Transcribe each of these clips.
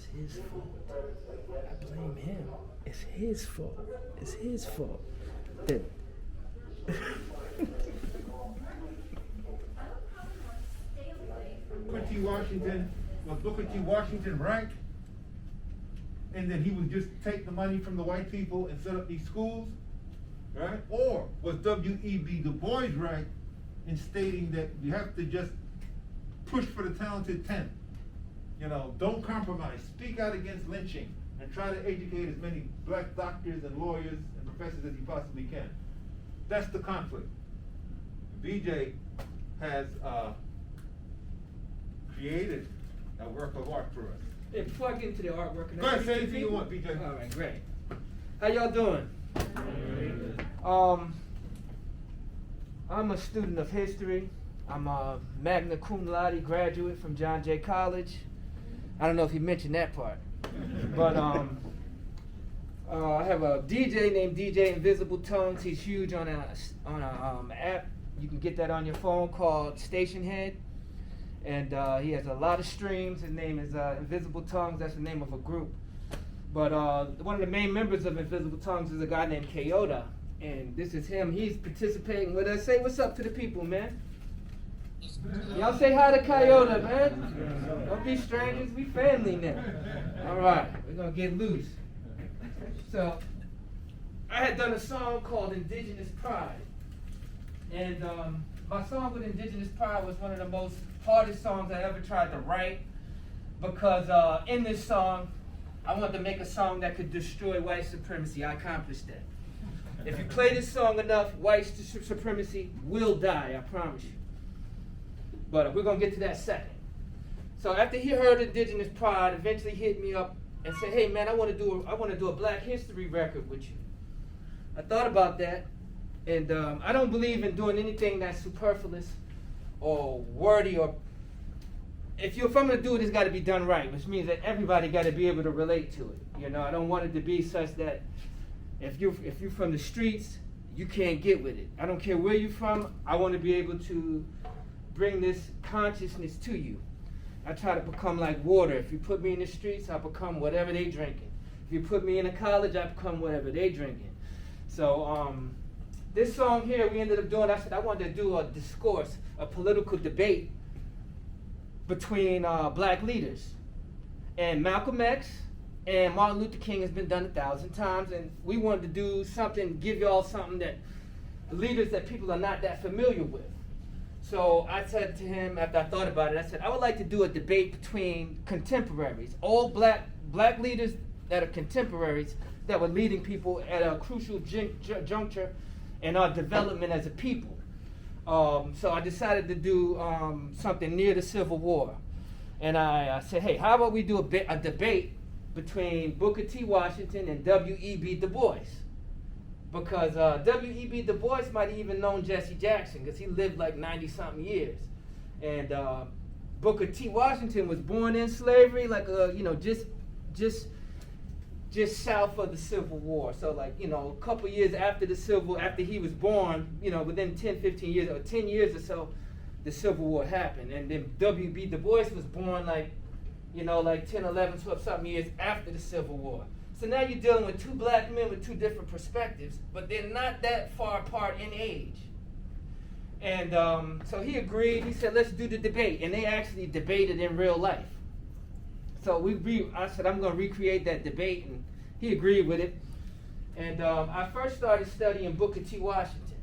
It's his fault. I blame him. It's his fault. It's his fault. That Booker T. Washington, was Booker T. Washington right? And then he would just take the money from the white people and set up these schools, right? Or was W.E.B. Du Bois right in stating that you have to just push for the talented 10? You know, don't compromise. Speak out against lynching and try to educate as many black doctors and lawyers and professors as you possibly can. That's the conflict. VJ has created a work of art for us. Hey, before I get into the artwork, go ahead, say anything you want, VJ. All right, great. How y'all doing? I'm a student of history. I'm a magna cum laude graduate from John Jay College. I don't know if he mentioned that part, but I have a DJ named DJ Invisible Tongues. He's huge on a app. You can get that on your phone called Station Head, and he has a lot of streams. His name is Invisible Tongues. That's the name of a group. But one of the main members of Invisible Tongues is a guy named Kyoda, and this is him. He's participating with us. Say what's up to the people, man. Y'all say hi to Kyoda, man. Don't be strangers. We family now. All right, we're gonna get loose. So, I had done a song called Indigenous Pride, and my song with Indigenous Pride was one of the most hardest songs I ever tried to write, because in this song, I wanted to make a song that could destroy white supremacy. I accomplished that. If you play this song enough, white supremacy will die, I promise you. But we're gonna get to that second. So after he heard Indigenous Pride, eventually hit me up and said, "Hey man, I want to do a Black History record with you." I thought about that, and I don't believe in doing anything that's superfluous or wordy, or if I'm gonna do it, it's got to be done right, which means that everybody got to be able to relate to it. You know, I don't want it to be such that if you're from the streets, you can't get with it. I don't care where you're from. I want to be able to bring this consciousness to you. I try to become like water. If you put me in the streets, I become whatever they drinking. If you put me in a college, I become whatever they drinking. So this song here, we ended up doing, I said I wanted to do a discourse, a political debate between black leaders. And Malcolm X and Martin Luther King has been done 1,000 times, and we wanted to do something, give y'all something that leaders that people are not that familiar with. So I said to him, after I thought about it, I said, I would like to do a debate between contemporaries, all black leaders that are contemporaries that were leading people at a crucial juncture in our development as a people. So I decided to do something near the Civil War. And I said, hey, how about we do a debate between Booker T. Washington and W.E.B. Du Bois? Because W.E.B. Du Bois might have even known Jesse Jackson, because he lived like 90-something years. And Booker T. Washington was born in slavery, like just south of the Civil War. So like, a couple years after after he was born, within 10, 15 years, or 10 years or so, the Civil War happened. And then W.B. Du Bois was born like 10, 11, 12 something years after the Civil War. So now you're dealing with two black men with two different perspectives, but they're not that far apart in age. And so he agreed. He said, let's do the debate. And they actually debated in real life. So I said, I'm going to recreate that debate, and he agreed with it. And I first started studying Booker T. Washington.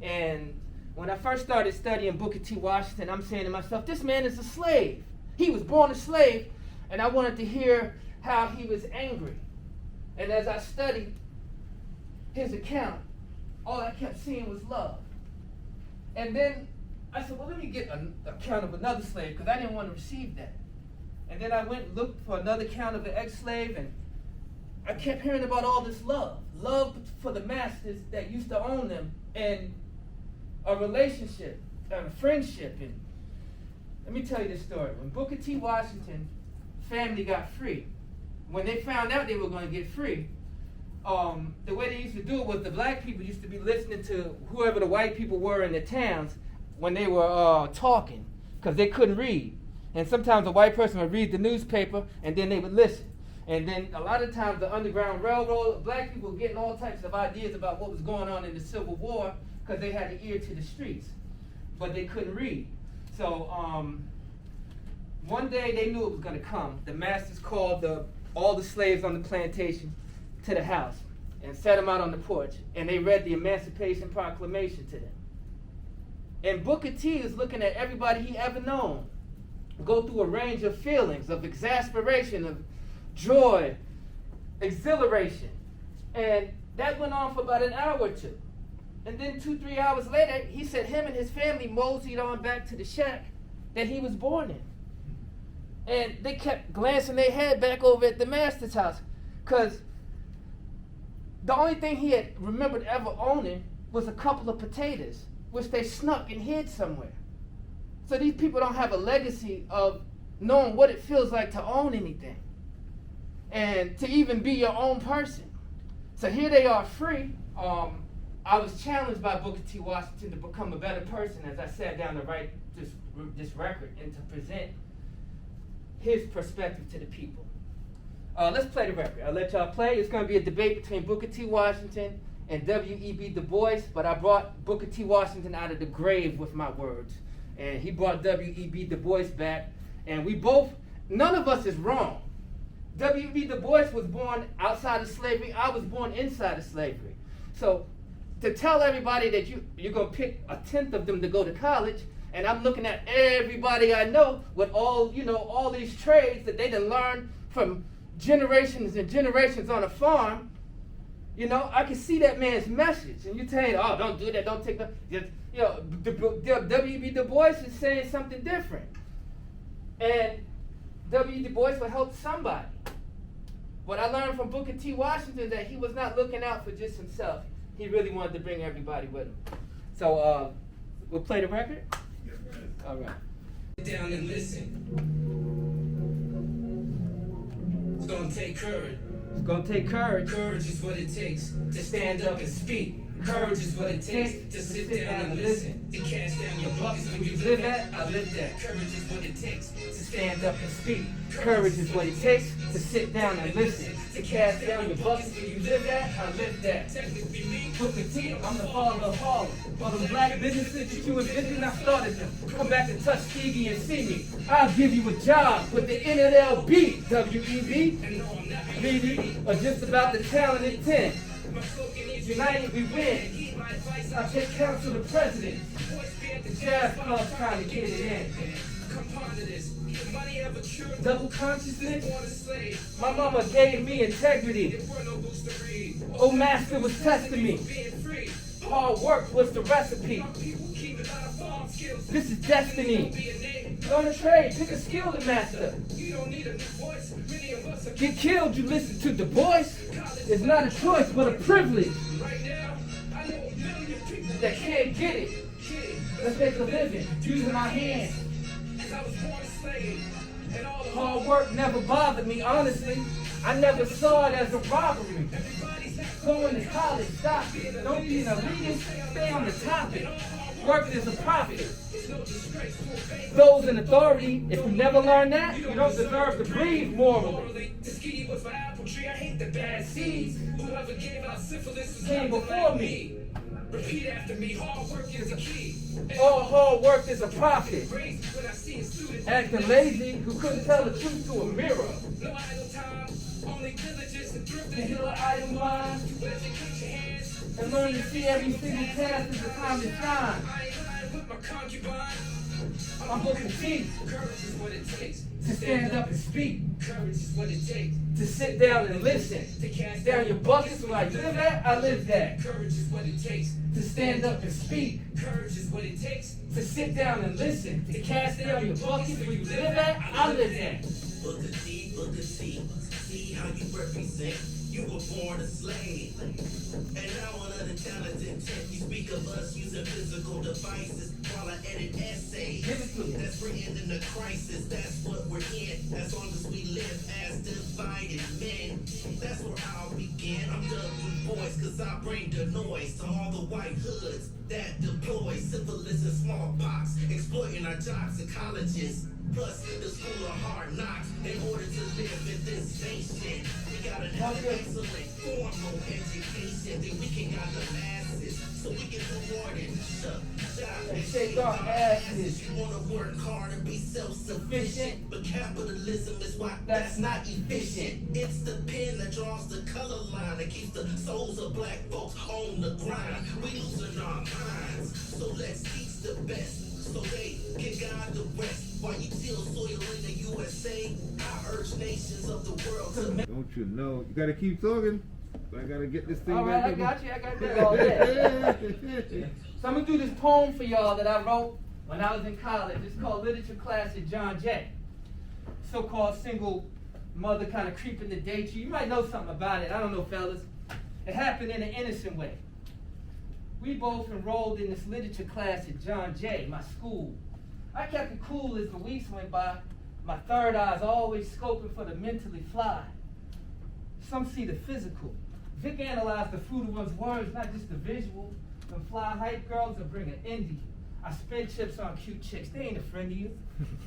And when I first started studying Booker T. Washington, I'm saying to myself, this man is a slave. He was born a slave, and I wanted to hear how he was angry. And as I studied his account, all I kept seeing was love. And then I said, well, let me get an account of another slave, because I didn't want to receive that. And then I went and looked for another account of an ex-slave, and I kept hearing about all this love. Love for the masters that used to own them, and a relationship, and a friendship. And let me tell you this story. When Booker T. Washington family got free, when they found out they were going to get free, the way they used to do it was the black people used to be listening to whoever the white people were in the towns when they were talking, because they couldn't read. And sometimes a white person would read the newspaper and then they would listen. And then a lot of times the Underground Railroad, black people were getting all types of ideas about what was going on in the Civil War because they had an ear to the streets, but they couldn't read. So one day they knew it was going to come. The masters called all the slaves on the plantation to the house and set them out on the porch, and they read the Emancipation Proclamation to them. And Booker T is looking at everybody he ever known go through a range of feelings of exasperation, of joy, exhilaration. And that went on for about an hour or two. And then 2-3 hours later, he said him and his family moseyed on back to the shack that he was born in. And they kept glancing their head back over at the master's house, because the only thing he had remembered ever owning was a couple of potatoes, which they snuck and hid somewhere. So these people don't have a legacy of knowing what it feels like to own anything and to even be your own person. So here they are free. I was challenged by Booker T. Washington to become a better person as I sat down to write this record and to present his perspective to the people. Let's play the record. I'll let y'all play. It's going to be a debate between Booker T. Washington and W.E.B. Du Bois, but I brought Booker T. Washington out of the grave with my words. And he brought W.E.B. Du Bois back. And we both, none of us is wrong. W.E.B. Du Bois was born outside of slavery. I was born inside of slavery. So to tell everybody that you're going to pick a tenth of them to go to college, and I'm looking at everybody I know with all these trades that they done learned from generations and generations on a farm, I can see that man's message. And you're saying, oh, don't do that, don't take that. W.E.B. Du Bois is saying something different. And W.E.B. Du Bois will help somebody. But I learned from Booker T. Washington that he was not looking out for just himself. He really wanted to bring everybody with him. So we'll play the record? All right. Sit down and listen. It's gonna take courage. It's gonna take courage. Courage is what it takes to stand up and speak. Courage is what it takes to sit down and listen. To cast down your buckets when you live at, I live that. Courage is what it takes to stand up and speak. Courage is what it takes to sit down and listen. To cast down your buckets when you live at, I live that. Booker T, I'm the father of Harlem. All the black businesses that you envision, I started them. Come back to Tuskegee and see me. I'll give you a job with the NLB, W.E.B. BD, or just about the talented 10. United we win. I take counsel to the president. The jazz club's trying to get it in. Double consciousness? My mama gave me integrity. Oh, master was testing me. Hard work was the recipe. This is destiny. Learn a trade, pick a skill to master. Get killed, you listen to Du Bois. It's not a choice, but a privilege. That can't get it. Let's make a living, using my hands. Hard work never bothered me, honestly. I never saw it as a robbery. Going to college, stop it. Don't be an elitist, stay on the topic. Work is a profit. Those in authority, if you never learn that, you don't deserve to breathe morally. Bad seeds came before me. Repeat after me, hard work is a key. All hard work is a profit. Acting lazy, who couldn't tell the truth to a mirror. No idle time, only diligence and thrift to heal an idle mind. And learn to see every single task as a time to shine. I'm Booker T. Courage is what it takes to stand up and speak. Courage is what it takes to sit down and listen. To cast down your buckets where I live at, I live that. Courage is what it takes to stand up and speak. Courage is what it takes to sit down and listen. To cast down your buckets where you live at, I live that. Booker T, see how you represent. You were born a slave. And now on other talented tech, you speak of us using physical devices while I edit essays. That's bringing in the crisis, that's what we're in. As long as we live as divided men. That's where I'll begin. I'm Du Bois, cause I bring the noise to all the white hoods that deploy syphilis and smallpox, exploiting our jobs and colleges. Plus, the school of hard knocks in order to live in this nation. We gotta have an excellent formal education. Then we can got the masses, so we can do more than shut, and shake our asses. You wanna work hard and be self-sufficient, but capitalism is why that's not efficient. It's the pen that draws the color line that keeps the souls of black folks on the grind. We losing our minds, so let's teach the best, so they can guide the rest. While you till soil in the USA, I urge nations of the world to make. Don't you know? You gotta keep talking. I gotta get this thing. All right, I got you. I got that all day. So I'm gonna do this poem for y'all that I wrote when I was in college. It's called Literature Class at John Jay. So-called single mother kind of creeping to date you. You might know something about it. I don't know, fellas. It happened in an innocent way. We both enrolled in this literature class at John Jay, my school. I kept it cool as the weeks went by. My third eye's always scoping for the mentally fly. Some see the physical. Vic analyzed the fruit of one's words, not just the visual. Them fly hype girls will bring an end to you. I spend chips on cute chicks. They ain't a friend of you.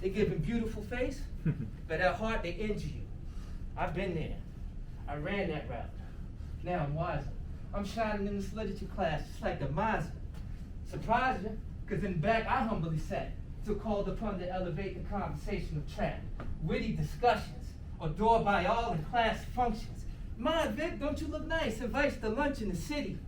They give a beautiful face, but at heart they injure you. I've been there. I ran that route. Now I'm wiser. I'm shining in this literature class just like the miser. Surprise you, because in the back I humbly sat, so called upon to elevate the conversational track. Witty discussions, adored by all in class functions. My Vic, don't you look nice? Invites to lunch in the city.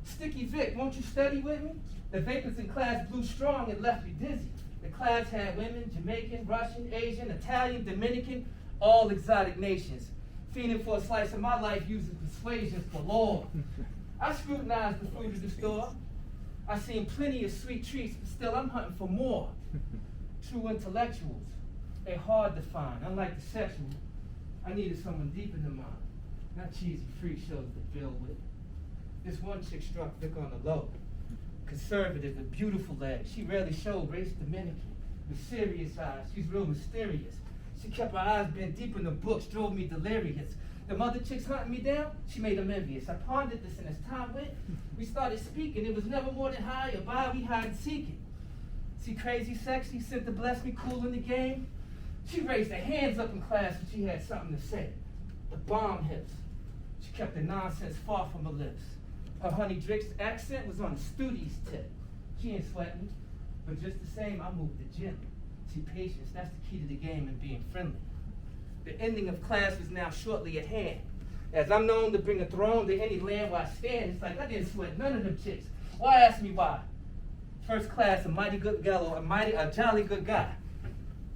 Sticky Vic, won't you study with me? The vapors in class blew strong and left me dizzy. The class had women, Jamaican, Russian, Asian, Italian, Dominican, all exotic nations. Fiending for a slice of my life using persuasions galore. I scrutinized the food of the store. I seen plenty of sweet treats, but still I'm hunting for more. True intellectuals, they hard to find. Unlike the sexual, I needed someone deeper than mine. Not cheesy freak shows to build with. This one chick struck Vic on the low. Conservative, a beautiful leg. She rarely showed race Dominican. With serious eyes, she's real mysterious. She kept her eyes bent deep in the books, drove me delirious. The mother chicks hunting me down, she made them envious. I pondered this, and as time went, we started speaking. It was never more than high or by, we hide and seek it. See, crazy sexy, sent to bless me, cool in the game. She raised her hands up in class when she had something to say. The bomb hips. She kept the nonsense far from her lips. Her honey Drake's accent was on the studie's tip. She ain't sweating, but just the same, I moved the gym. See, patience, that's the key to the game and being friendly. The ending of class is now shortly at hand. As I'm known to bring a throne to any land where I stand, it's like I didn't sweat none of them chicks. Why ask me why? First class, a mighty good fellow, a jolly good guy.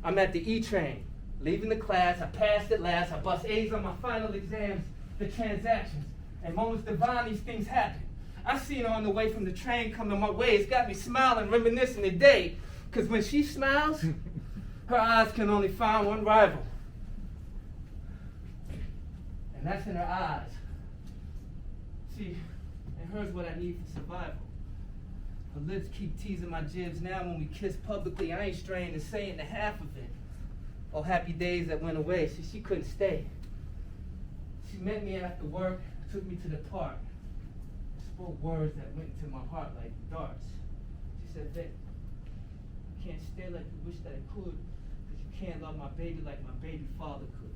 I'm at the E-train, leaving the class, I passed at last, I bust A's on my final exams, the transactions, and moments divine, these things happen. I seen her on the way from the train coming my way, it's got me smiling, reminiscing the day, because when she smiles, her eyes can only find one rival. And that's in her eyes. See, and hers what I need for survival. Her lips keep teasing my jibs now when we kiss publicly. I ain't straying to saying the half of it. Oh, happy days that went away. She couldn't stay. She met me after work, took me to the park. Spoke words that went into my heart like darts. She said, Vic, I can't stay like you wish that I could, because you can't love my baby like my baby father could.